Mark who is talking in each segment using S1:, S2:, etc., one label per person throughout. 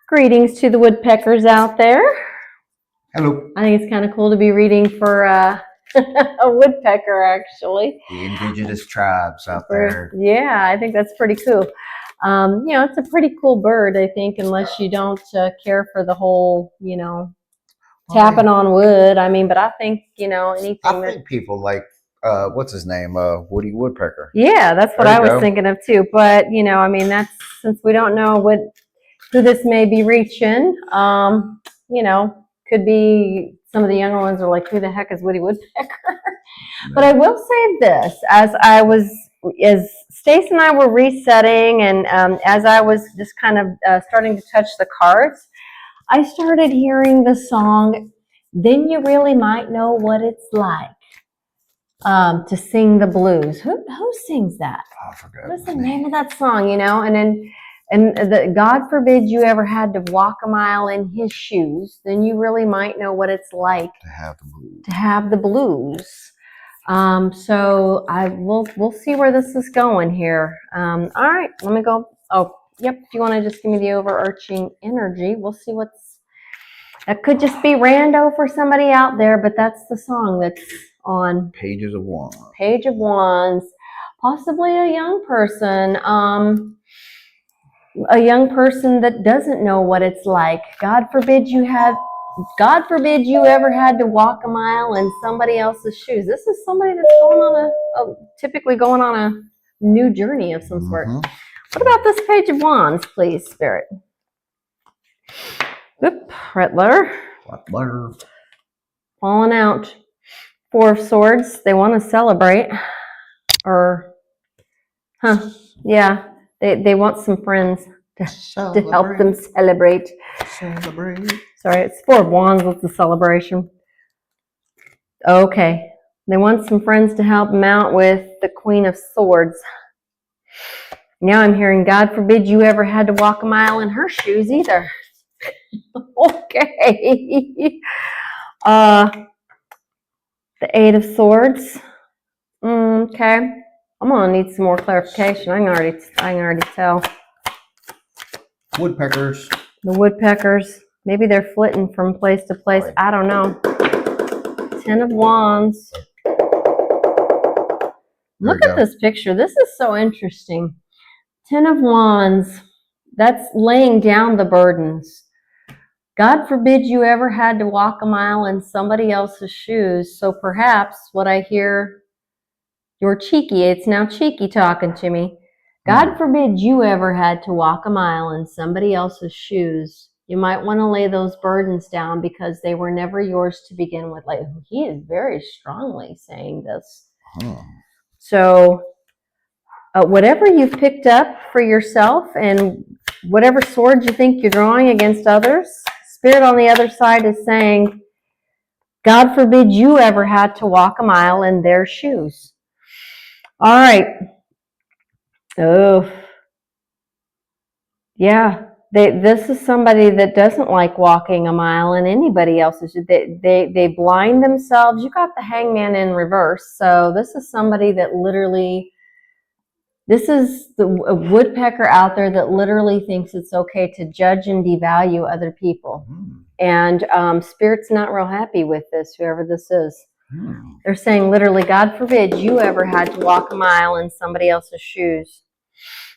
S1: Greetings to the woodpeckers out there.
S2: Hello.
S1: I think it's kind of cool to be reading for a woodpecker, actually.
S2: The indigenous tribes out there.
S1: Yeah, I think that's pretty cool. It's a pretty cool bird, I think, unless you don't care for the whole, tapping on wood. I mean, but I think, anything.
S2: I think people like, what's his name? Woody Woodpecker.
S1: Yeah, that's what I was thinking of too. But, that's since we don't know who this may be reaching, could be some of the younger ones are like, who the heck is Woody Woodpecker? But I will say this, as Stace and I were resetting and as I was just kind of starting to touch the cards, I started hearing the song, Then You Really Might Know What It's Like to Sing the Blues. Who sings that?
S2: Oh, I forgot.
S1: What's the name of that song, And God forbid you ever had to walk a mile in his shoes, then you really might know what it's like
S2: to have the blues.
S1: So we'll see where this is going here. All right, let me go. Oh, yep. If you want to just give me the overarching energy, we'll see that could just be rando for somebody out there, but that's the song that's on
S2: Pages of Wands.
S1: Page of Wands, possibly a young person. A young person that doesn't know what it's like. God forbid you ever had to walk a mile in somebody else's shoes. This is somebody that's typically going on a new journey of some sort. What about this Page of Wands, please, Spirit? Whoop, Rattler. Falling out. Four of Swords. They want to celebrate. Yeah. They want some friends to help them celebrate. Sorry, it's Four of Wands with the celebration. Okay. They want some friends to help them out with the Queen of Swords. Now I'm hearing, God forbid you ever had to walk a mile in her shoes either. Okay. The Eight of Swords. Okay. I'm gonna need some more clarification. I can already tell.
S2: Woodpeckers.
S1: The woodpeckers. Maybe they're flitting from place to place. I don't know. Ten of Wands. Look at this picture. This is so interesting. Ten of Wands. That's laying down the burdens. God forbid you ever had to walk a mile in somebody else's shoes. So perhaps what I hear, you're cheeky. It's now cheeky talking to me. God forbid you ever had to walk a mile in somebody else's shoes. You might want to lay those burdens down because they were never yours to begin with. Like, he is very strongly saying this. So whatever you've picked up for yourself and whatever sword you think you're drawing against others, Spirit on the other side is saying, God forbid you ever had to walk a mile in their shoes. All right. Oh, yeah. This is somebody that doesn't like walking a mile in anybody else's. They blind themselves. You got the Hangman in reverse. So this is somebody that literally, this is a woodpecker out there that literally thinks it's okay to judge and devalue other people. And Spirit's not real happy with this, whoever this is. They're saying literally, God forbid you ever had to walk a mile in somebody else's shoes.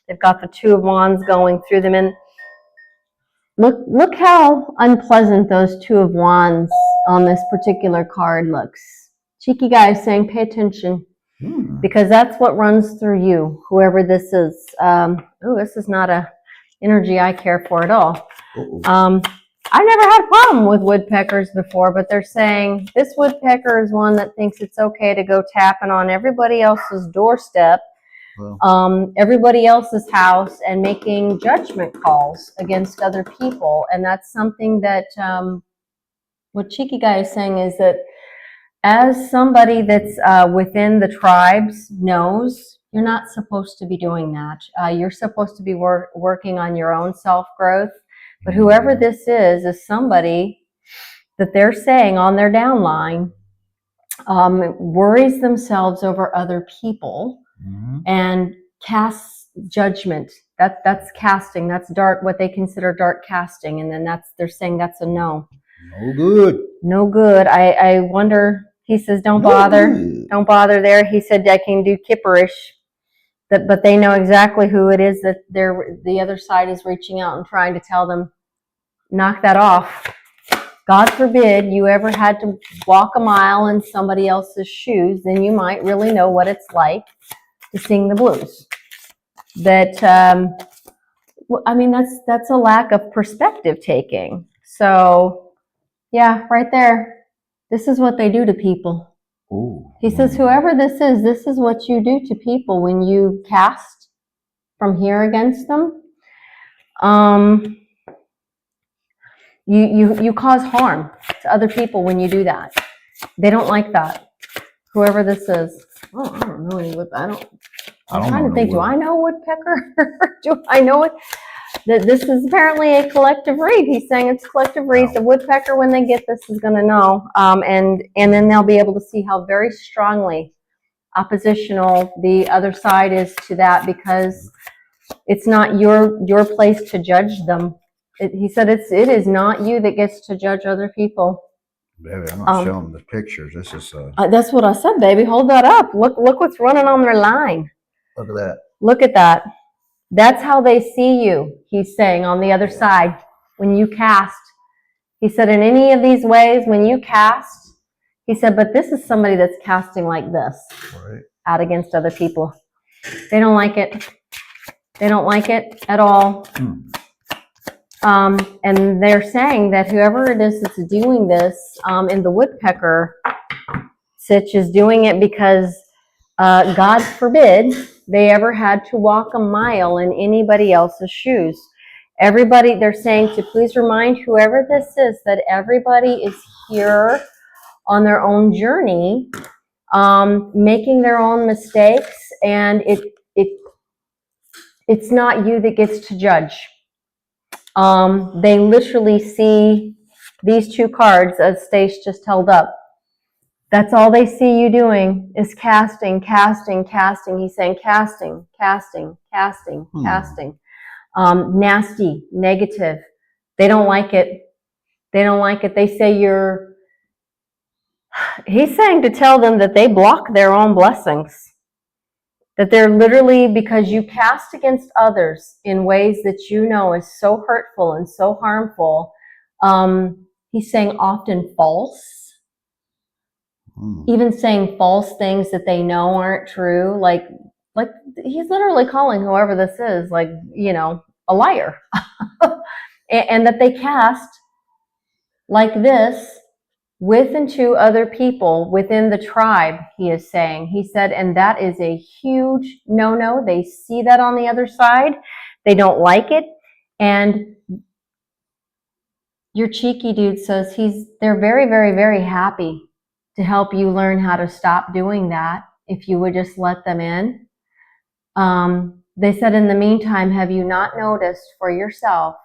S1: They've got the Two of Wands going through them. And look how unpleasant those Two of Wands on this particular card looks. Cheeky guy is saying, pay attention. Because that's what runs through you, whoever this is. This is not a energy I care for at all. I've never had a problem with woodpeckers before, but they're saying this woodpecker is one that thinks it's okay to go tapping on everybody else's doorstep, everybody else's house, and making judgment calls against other people. And that's something that what Cheeky Guy is saying is that as somebody that's within the tribes knows, you're not supposed to be doing that. You're supposed to be working on your own self-growth. But whoever this is somebody that they're saying on their downline worries themselves over other people and casts judgment. That's casting. That's dark, what they consider dark casting. And then they're saying that's a no.
S2: No good.
S1: No good. I wonder, he says, don't bother. Don't bother there. He said, I can do kipperish. But they know exactly who it is that the other side is reaching out and trying to tell them, knock that off. God forbid you ever had to walk a mile in somebody else's shoes, then you might really know what it's like to sing the blues. That, I mean, that's a lack of perspective taking. So, yeah, right there. This is what they do to people.
S2: Ooh.
S1: He says, whoever this is what you do to people when you cast from here against them. You cause harm to other people when you do that. They don't like that. Whoever this is. Oh, I don't know any woodpecker. I'm trying to think, do I know woodpecker? Do I know it? This is apparently a collective read. He's saying it's collective read. The woodpecker, when they get this, is going to know. And then they'll be able to see how very strongly oppositional the other side is to that, because it's not your place to judge them. He said it is not you that gets to judge other people.
S2: Baby, I'm not showing the pictures. This is
S1: that's what I said, baby. Hold that up. Look what's running on their line.
S2: Look at that.
S1: Look at that. That's how they see you, he's saying, on the other side. When you cast. He said, in any of these ways, when you cast, he said, but this is somebody that's casting like this.
S2: Right.
S1: Out against other people. They don't like it. They don't like it at all. And they're saying that whoever it is that's doing this in the woodpecker sitch is doing it because God forbid they ever had to walk a mile in anybody else's shoes. Everybody, they're saying to please remind whoever this is that everybody is here on their own journey, making their own mistakes, and it's not you that gets to judge. They literally see these two cards, as Stace just held up. That's all they see you doing is casting, casting, casting. He's saying casting, casting, casting, casting. Nasty, negative. They don't like it. They don't like it. They say he's saying to tell them that they block their own blessings. That they're literally, because you cast against others in ways that you know is so hurtful and so harmful. He's saying often false. Even saying false things that they know aren't true. Like he's literally calling whoever this is, like, a liar. And that they cast like this with and to other people within the tribe, he is saying. He said, and that is a huge no-no. They see that on the other side. They don't like it. And your cheeky dude says they're very, very, very happy to help you learn how to stop doing that if you would just let them in. They said, in the meantime, have you not noticed for yourself?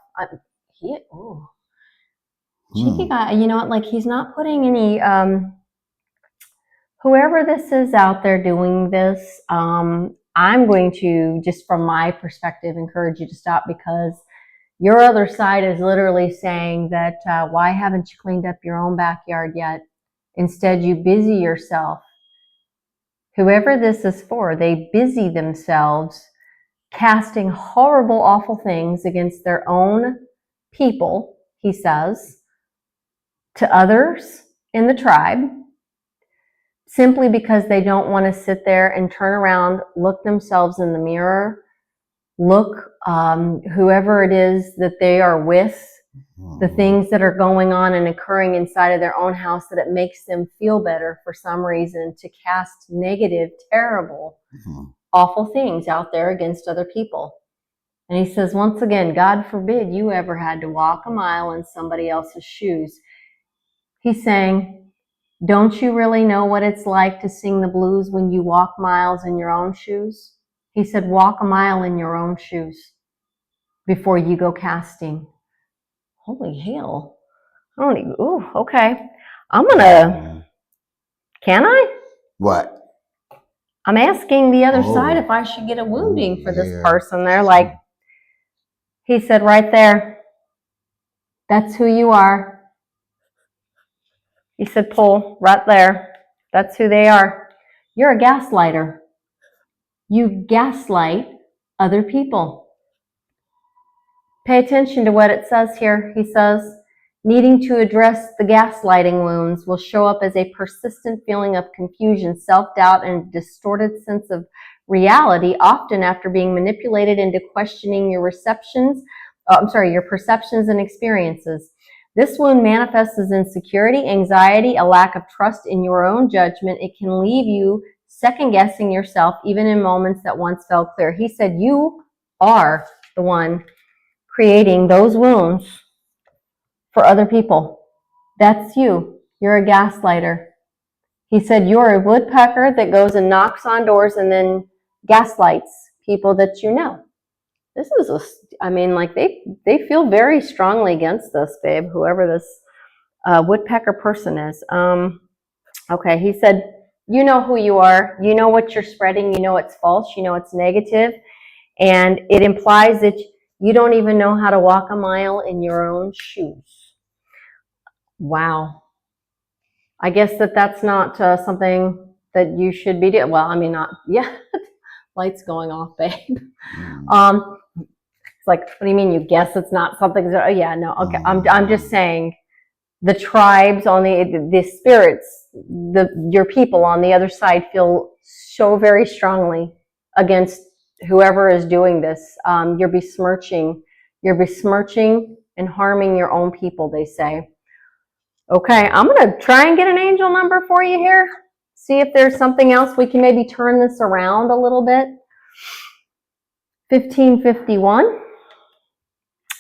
S1: Cheeky guy, you know what? Like, he's not putting any, whoever this is out there doing this, I'm going to, just from my perspective, encourage you to stop, because your other side is literally saying that, why haven't you cleaned up your own backyard yet? Instead, you busy yourself. Whoever this is for, they busy themselves casting horrible, awful things against their own people, he says, to others in the tribe, simply because they don't want to sit there and turn around, look themselves in the mirror, look whoever it is that they are with, the things that are going on and occurring inside of their own house, that it makes them feel better for some reason to cast negative, terrible, awful things out there against other people. And he says, once again, God forbid you ever had to walk a mile in somebody else's shoes. He's saying, don't you really know what it's like to sing the blues when you walk miles in your own shoes? He said, walk a mile in your own shoes before you go casting. Holy hell. Okay. I'm gonna, can I?
S2: What?
S1: I'm asking the other
S2: Oh.
S1: side if I should get a wounding for this
S2: yeah.
S1: person. They're like, he said right there, that's who you are. He said, pull right there. That's who they are. You're a gaslighter. You gaslight other people. Pay attention to what it says here. He says, needing to address the gaslighting wounds will show up as a persistent feeling of confusion, self-doubt, and a distorted sense of reality, often after being manipulated into questioning your your perceptions and experiences. This wound manifests as insecurity, anxiety, a lack of trust in your own judgment. It can leave you second-guessing yourself, even in moments that once felt clear. He said, you are the one creating those wounds for other people. That's you. You're a gaslighter. He said, you're a woodpecker that goes and knocks on doors and then gaslights people that you know. This is they feel very strongly against this, babe, whoever this woodpecker person is. Okay, he said, you know who you are. You know what you're spreading. You know it's false. You know it's negative. And it implies that you don't even know how to walk a mile in your own shoes. Wow. I guess that's not something that you should be doing. Well, I mean, not, yeah, lights going off, babe. It's like, what do you mean you guess it's not something? Oh, yeah, no, okay. I'm just saying the tribes on the spirits, your people on the other side feel so very strongly against whoever is doing this. You're besmirching and harming your own people, they say. Okay, I'm going to try and get an angel number for you here. See if there's something else. We can maybe turn this around a little bit. 1551.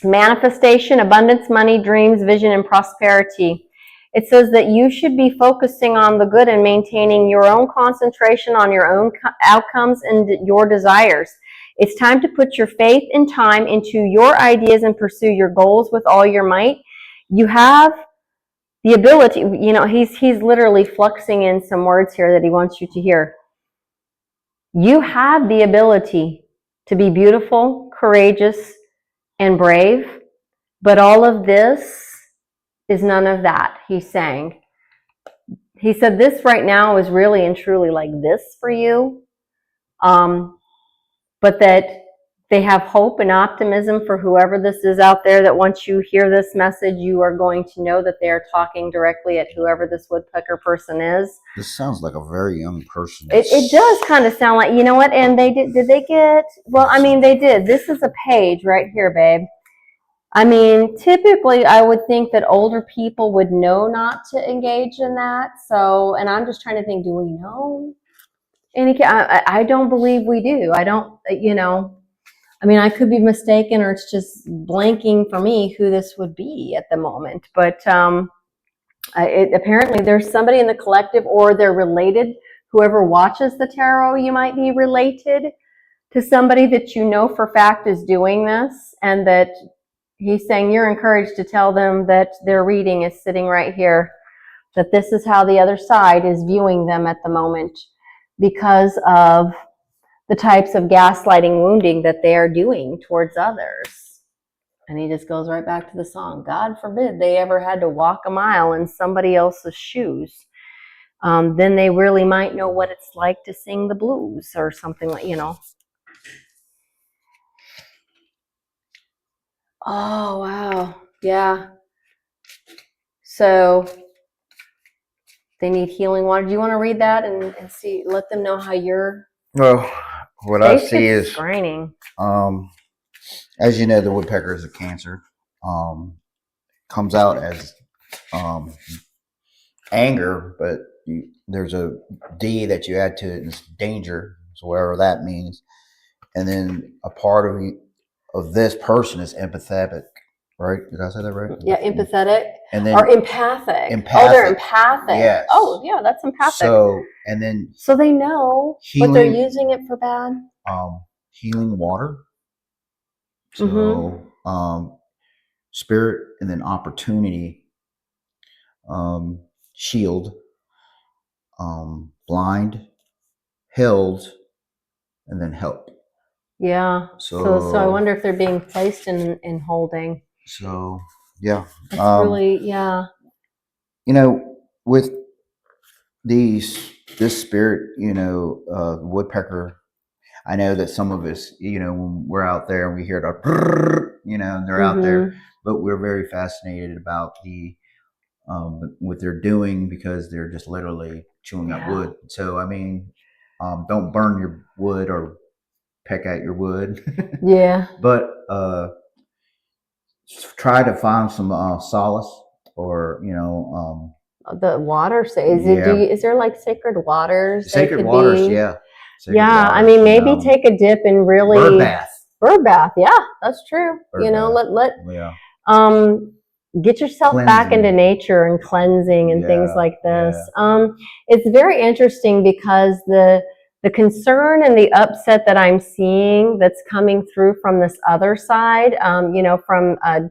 S1: Manifestation, abundance, money, dreams, vision, and prosperity. It says that you should be focusing on the good and maintaining your own concentration on your own outcomes and your desires. It's time to put your faith and time into your ideas and pursue your goals with all your might. You have the ability, you know, he's literally fluxing in some words here that he wants you to hear. You have the ability to be beautiful, courageous, and brave, but all of this is none of that, he's saying. He said this right now is really and truly like this for you, but that they have hope and optimism for whoever this is out there, that once you hear this message, you are going to know that they are talking directly at whoever this woodpecker person is.
S2: This sounds like a very young person.
S1: It does kind of sound like, you know what, and they did they get, well, I mean, they did. This is a page right here, babe. I mean, typically I would think that older people would know not to engage in that. So, and I'm just trying to think, do we know? I don't believe we do. I don't, you know, I mean, I could be mistaken, or it's just blanking for me who this would be at the moment. But apparently there's somebody in the collective, or they're related. Whoever watches the tarot, you might be related to somebody that you know for fact is doing this, and that he's saying you're encouraged to tell them that their reading is sitting right here, that this is how the other side is viewing them at the moment because of the types of gaslighting wounding that they are doing towards others. And he just goes right back to the song. God forbid they ever had to walk a mile in somebody else's shoes. Then they really might know what it's like to sing the blues or something like, you know. Oh, wow. Yeah. So they need healing water. Do you want to read that and see, let them know how you're...
S2: Well, what I see is
S1: screening.
S2: As you know, the woodpecker is a Cancer. Comes out as anger, but there's a D that you add to it, and it's danger, so whatever that means. And then a part of this person is empathetic, right? Did I say that right?
S1: Yeah, empathetic.
S2: And then,
S1: or empathic. Oh, they're empathic.
S2: Yes.
S1: Oh, yeah, that's empathic.
S2: So, and then
S1: so they know,
S2: healing,
S1: but they're using it for bad.
S2: Healing water. So, spirit, and then opportunity. Shield, blind, held, and then help.
S1: Yeah. So I wonder if they're being placed in holding.
S2: So yeah.
S1: That's really, yeah.
S2: With this spirit, woodpecker, I know that some of us, when we're out there and we hear the, and they're out there, but we're very fascinated about what they're doing, because they're just literally chewing up wood. So, I mean, don't burn your wood or peck at your wood.
S1: Yeah.
S2: But try to find some solace, or
S1: the water. Is there like sacred waters?
S2: Sacred waters, yeah.
S1: Sacred waters, I mean, maybe take a dip and really
S2: bird bath.
S1: Bird bath, yeah, that's true. Bird bath. Get yourself cleansing. Back into nature and cleansing and things like this. Yeah. It's very interesting because the concern and the upset that I'm seeing that's coming through from this other side, from a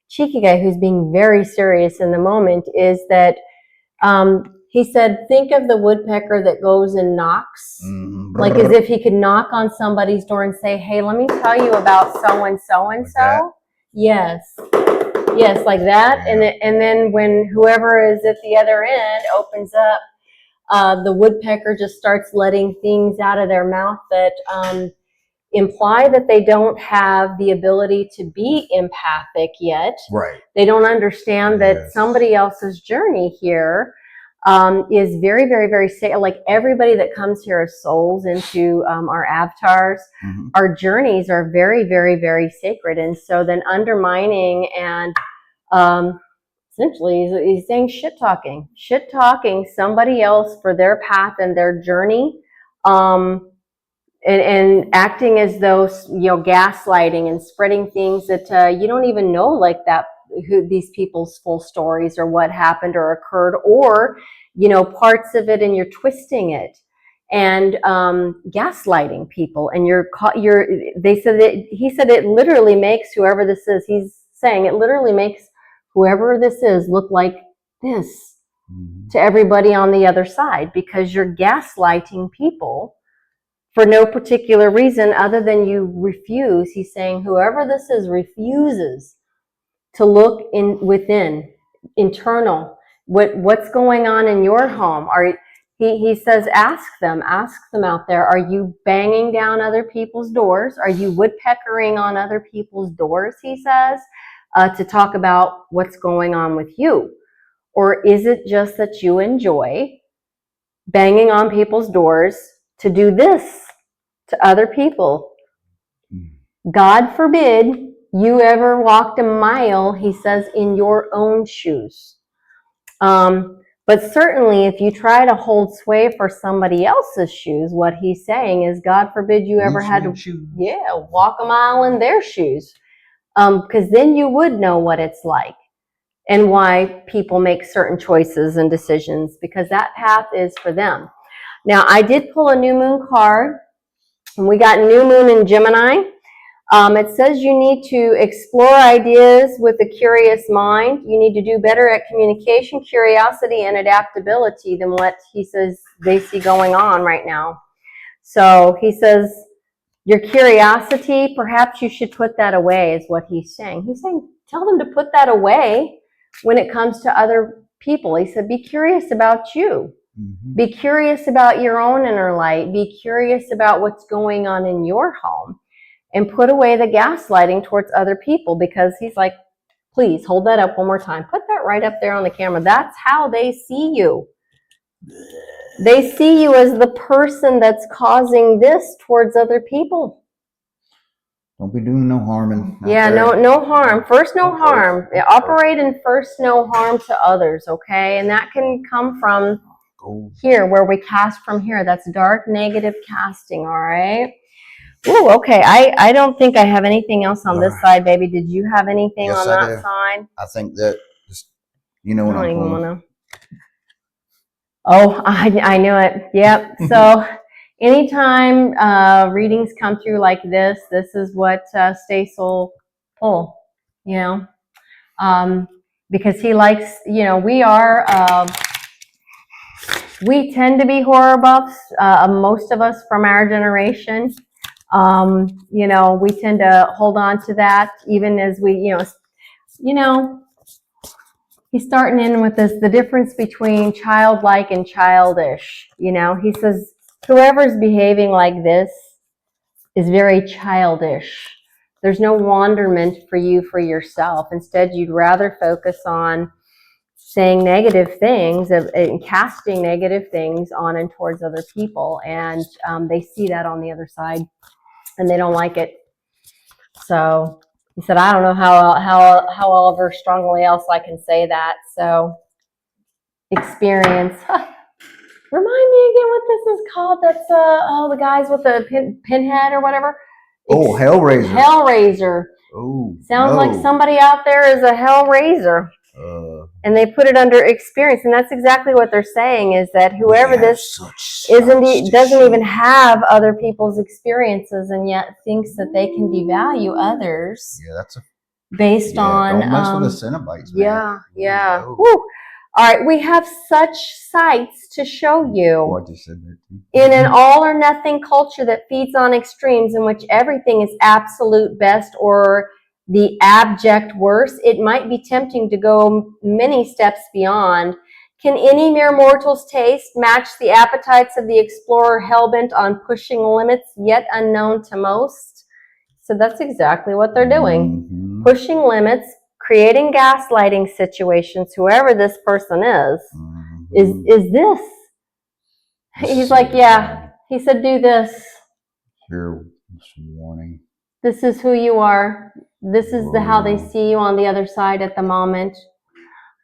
S1: cheeky guy who's being very serious in the moment, is that he said, think of the woodpecker that goes and knocks, like as if he could knock on somebody's door and say, hey, let me tell you about so-and-so and so. Yes, like that. Yeah. And then when whoever is at the other end opens up, the woodpecker just starts letting things out of their mouth that imply that they don't have the ability to be empathic yet.
S2: Right.
S1: They don't understand that somebody else's journey here is very, very, very sacred. Like everybody that comes here as souls into our avatars, our journeys are very, very, very sacred. And so then undermining and essentially he's saying shit talking somebody else for their path and their journey. And acting as though, gaslighting and spreading things that you don't even know, like that, who these people's full stories or what happened or occurred, or, parts of it, and you're twisting it and gaslighting people. And he said it literally makes whoever this is, he's saying it literally makes whoever this is look like this to everybody on the other side, because you're gaslighting people for no particular reason other than you refuse. He's saying whoever this is refuses to look within, internal, what's going on in your home. He says, ask them out there, are you banging down other people's doors? Are you woodpeckering on other people's doors, he says, to talk about what's going on with you? Or is it just that you enjoy banging on people's doors to do this to other people? God forbid you ever walked a mile, he says, in your own shoes. But certainly if you try to hold sway for somebody else's shoes, what he's saying is, God forbid you ever had to walk a mile in their shoes. Because then you would know what it's like and why people make certain choices and decisions, because that path is for them. Now, I did pull a new moon card, and we got new moon in Gemini. It says you need to explore ideas with a curious mind. You need to do better at communication, curiosity, and adaptability than what he says they see going on right now. So he says your curiosity, perhaps you should put that away, is what he's saying. He's saying tell them to put that away when it comes to other people. He said be curious about you. Be curious about your own inner light. Be curious about what's going on in your home. And put away the gaslighting towards other people, because he's like, please hold that up one more time. Put that right up there on the camera. That's how they see you. They see you as the person that's causing this towards other people.
S2: Don't be doing no harming.
S1: No harm. First, no harm. Operate in first, no harm to others, okay? And that can come from here, where we cast from here. That's dark, negative casting, all right? Ooh, okay. I don't think I have anything else on this side, baby. Did you have anything on that side?
S2: I think that, what I'm pulling.
S1: Oh, I knew it. Yep. So anytime readings come through like this is what Stace will pull, because he likes, we are we tend to be horror buffs, most of us from our generation. We tend to hold on to that even as we, he's starting in with this, the difference between childlike and childish. He says, whoever's behaving like this is very childish. There's no wonderment for you for yourself. Instead, you'd rather focus on saying negative things and casting negative things on and towards other people. And they see that on the other side and they don't like it. So he said, I don't know however strongly else I can say that. So experience. Remind me again what this is called. That's the guys with the pinhead or whatever.
S2: Hellraiser.
S1: Hellraiser.
S2: Oh,
S1: sounds like somebody out there is a hellraiser. And they put it under experience, and that's exactly what they're saying, is that whoever this doesn't even have other people's experiences, and yet thinks that they can devalue others.
S2: Yeah, that's
S1: based on
S2: don't mess with the Cenobites, man.
S1: Yeah. Woo. All right, we have such sights to show you.
S2: Oh, I just said that too.
S1: In an all or nothing culture that feeds on extremes, in which everything is absolute best or the abject worst, it might be tempting to go many steps beyond. Can any mere mortal's taste match the appetites of the explorer hellbent on pushing limits yet unknown to most? So that's exactly what they're doing.
S2: Mm-hmm.
S1: Pushing limits, creating gaslighting situations, whoever this person is,
S2: mm-hmm.
S1: is this. He's like, yeah. He said, do this.
S2: Here's warning.
S1: This is who you are. This is how they see you on the other side at the moment.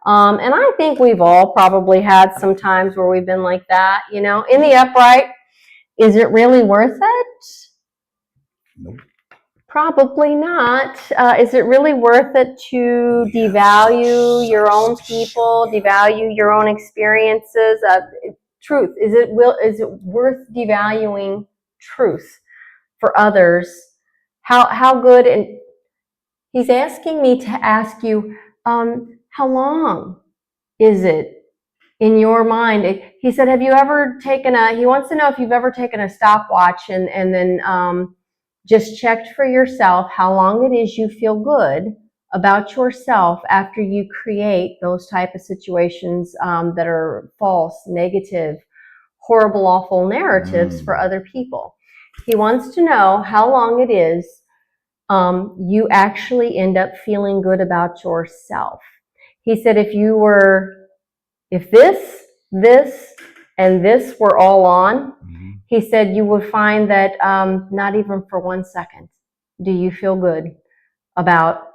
S1: And I think we've all probably had some times where we've been like that, in the upright. Is it really worth it?
S2: Nope.
S1: Probably not. Is it really worth it to devalue your own people, devalue your own experiences? Truth. Is it worth devaluing truth for others? How good? And he's asking me to ask you, how long is it in your mind? He said, have you ever taken he wants to know if you've ever taken a stopwatch and then just checked for yourself how long it is you feel good about yourself after you create those type of situations that are false, negative, horrible, awful narratives for other people. He wants to know how long it is you actually end up feeling good about yourself. He said if this, and this were all on, he said you would find that not even for 1 second do you feel good about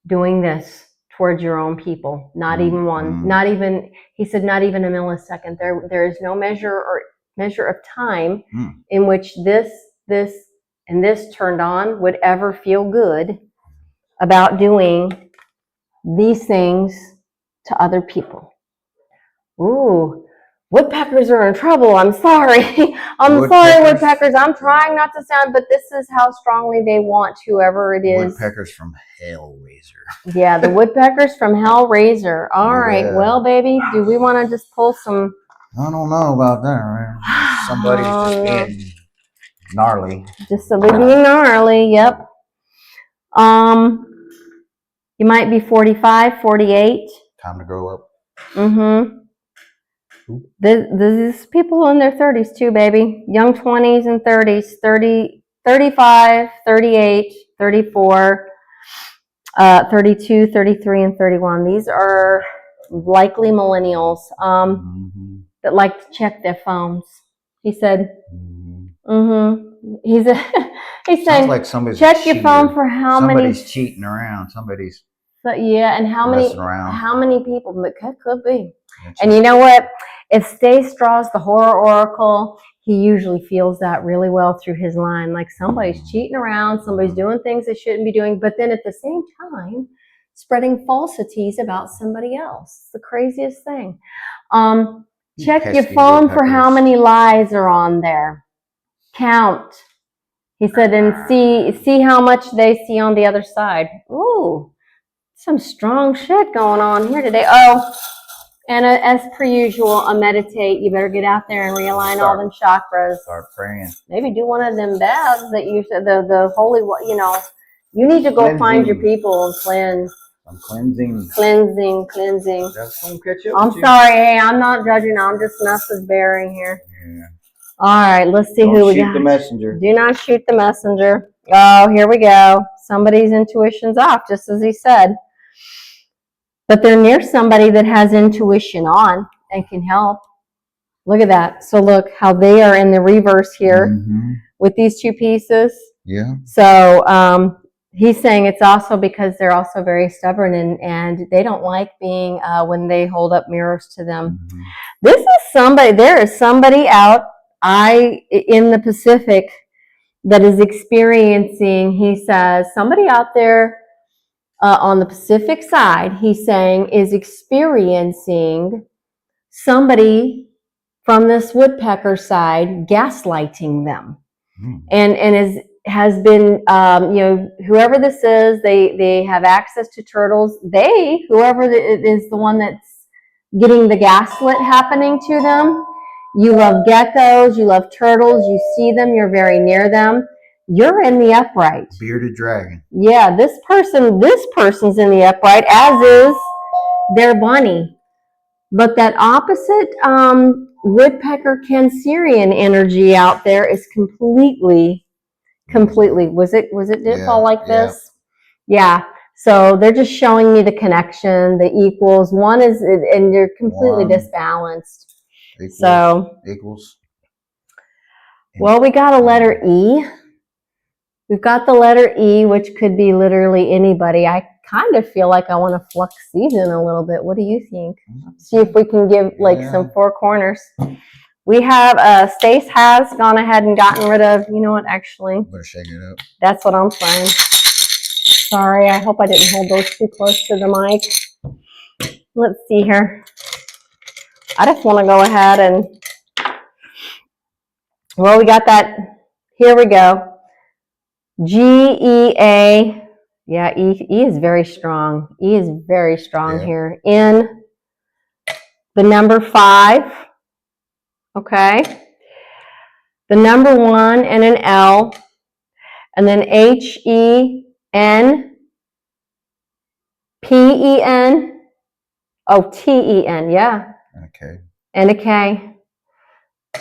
S1: doing this towards your own people. Not even one. Not even, he said, not even a millisecond. There is no measure of time in which this, and this turned on would ever feel good about doing these things to other people. Ooh, woodpeckers are in trouble. I'm sorry. Sorry, woodpeckers. I'm trying not to sound, but this is how strongly they want whoever it is.
S2: Woodpeckers from Hellraiser.
S1: Yeah, the woodpeckers from Hellraiser. All right. Well, baby, do we want to just pull some?
S2: I don't know about that, right? Somebody's just being gnarly.
S1: Just somebody being gnarly. Yep. You might be 45, 48.
S2: Time to grow up.
S1: Mm-hmm. There's people in their 30s too, baby. Young 20s and 30s, 30, 35, 38, 34, 32, 33, and 31. These are likely millennials that like to check their phones. He said, He's saying,
S2: like somebody's
S1: check your phone for how
S2: somebody's cheating around. Somebody's
S1: and how many people? It could be. And you know what? If Stace draws the horror oracle, he usually feels that really well through his line. Like somebody's cheating around, somebody's doing things they shouldn't be doing, but then at the same time, spreading falsities about somebody else. It's the craziest thing. Check your phone for how many lies are on there. Count. He said, and see how much they see on the other side. Ooh, some strong shit going on here today. Oh, And as per usual, meditate. You better get out there and realign all them chakras.
S2: Start praying.
S1: Maybe do one of them baths that you said, the holy, you know. You need to go
S2: Cleansing.
S1: find your people and cleanse.
S2: I'm cleansing.
S1: Cleansing.
S2: That's gonna catch up
S1: I'm
S2: with you.
S1: sorry. Hey, I'm not judging. I'm just message bearing here.
S2: Yeah.
S1: All right, let's see
S2: Don't
S1: who we
S2: shoot
S1: got.
S2: the messenger.
S1: Do not shoot the messenger. Oh, here we go. Somebody's intuition's off, just as he said. But they're near somebody that has intuition on and can help. Look at that. So look how they are in the reverse here with these two pieces.
S2: Yeah.
S1: So he's saying it's also because they're also very stubborn and they don't like being when they hold up mirrors to them. This is somebody, there is somebody out in the Pacific that is experiencing, he says, somebody out there on the Pacific side, he's saying, is experiencing somebody from this woodpecker side gaslighting them. And has been, you know, whoever this is, they have access to turtles. Whoever is the one that's getting the gaslit happening to them, you love geckos, you love turtles, you see them, you're very near them. You're in the upright.
S2: Bearded dragon.
S1: Yeah, this person's in the upright, as is their bunny. But that opposite woodpecker cancerian energy out there is completely. Was it did it fall like this? Yeah. So they're just showing me the connection, the equals. One is, and you're completely disbalanced.
S2: Equals.
S1: Well, we got a letter E. We've got the letter E, which could be literally anybody. I kind of feel like I want to flux these in a little bit. What do you think? See if we can give like some four corners. We have, Stace has gone ahead and gotten rid of, you know what, actually.
S2: Better shake it up. That's
S1: what I'm saying. Sorry, I hope I didn't hold those too close to the mic. Let's see here. I just want to go ahead and, well, we got that. Here we go. G-E-A. Yeah, E is very strong. E is very strong here. In the number 5. Okay. The number 1 and an L. And then H-E-N. P-E-N. Oh, T-E-N. Yeah.
S2: Okay.
S1: And a K.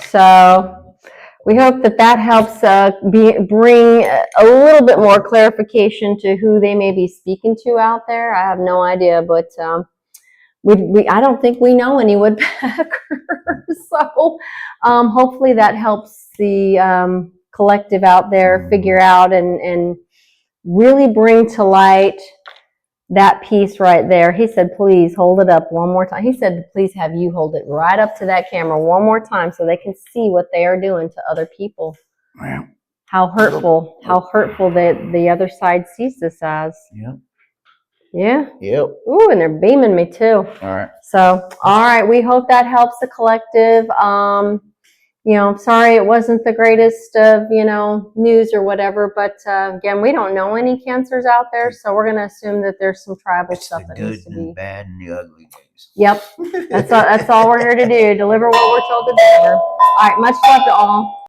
S1: So we hope that helps bring a little bit more clarification to who they may be speaking to out there. I have no idea, but I don't think we know any woodpeckers. So hopefully that helps the collective out there figure out and really bring to light that piece right there. He said, please hold it up one more time. He said, please have you hold it right up to that camera one more time so they can see what they are doing to other people.
S2: Wow.
S1: How hurtful that the other side sees this as.
S2: Yep.
S1: Yeah?
S2: Yep.
S1: Ooh, and they're beaming me too.
S2: All right.
S1: So, all right, we hope that helps the collective. You know, sorry it wasn't the greatest of, you know, news or whatever, but again, we don't know any cancers out there, so we're going to assume that there's some tribal stuff that needs to be.
S2: The good and bad and the ugly days.
S1: Yep, that's all we're here to do, deliver what we're told to deliver. All right, much love to all.